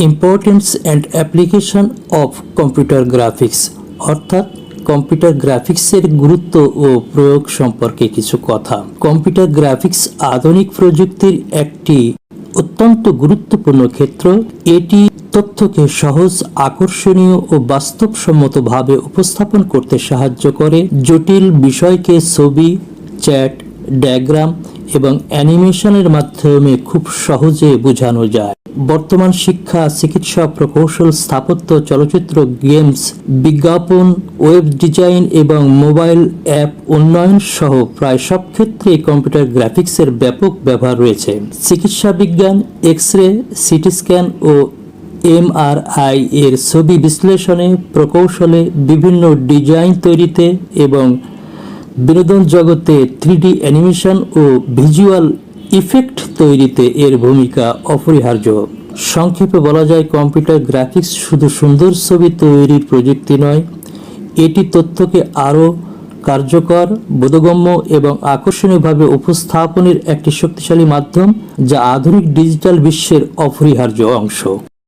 Importance and application of computer graphics, অর্থাৎ computer গ্রাফিক্সের গুরুত্ব ও প্রয়োগ সম্পর্কে কিছু কথা। কম্পিউটার গ্রাফিক্স আধুনিক প্রযুক্তির একটি অত্যন্ত গুরুত্বপূর্ণ ক্ষেত্র। এটি তথ্যকে সহজ, আকর্ষণীয় ও বাস্তবসম্মতভাবে উপস্থাপন করতে সাহায্য করে। জটিল বিষয়কে ছবি, চ্যাট, ডায়াগ্রাম এবং অ্যানিমেশনের মাধ্যমে খুব সহজে বোঝানো যায়। বর্তমান শিক্ষা, চিকিৎসা, প্রকৌশল, স্থাপত্য, চলচ্চিত্র, গেমস, বিজ্ঞাপন, ওয়েব ডিজাইন এবং মোবাইল অ্যাপ উন্নয়ন সহ প্রায় সব ক্ষেত্রেই কম্পিউটার গ্রাফিক্সের ব্যাপক ব্যবহার রয়েছে। চিকিৎসা বিজ্ঞান, এক্স-রে, সিটি স্ক্যান ও এমআরআই এর ছবি বিশ্লেষণে, প্রকৌশলে, বিভিন্ন ডিজাইন তৈরিতে এবং বিনোদন জগতে 3D অ্যানিমেশন ও ভিজুয়াল ইফেক্ট তৈরিতে এর ভূমিকা অপরিহার্য। সংক্ষেপে বলা যায়, কম্পিউটার গ্রাফিক্স শুধু সুন্দর ছবি তৈরির প্রযুক্তি নয়, এটি তথ্যকে আরও কার্যকর, বোধগম্য এবং আকর্ষণীয়ভাবে উপস্থাপনের একটি শক্তিশালী মাধ্যম, যা আধুনিক ডিজিটাল বিশ্বের অপরিহার্য অংশ।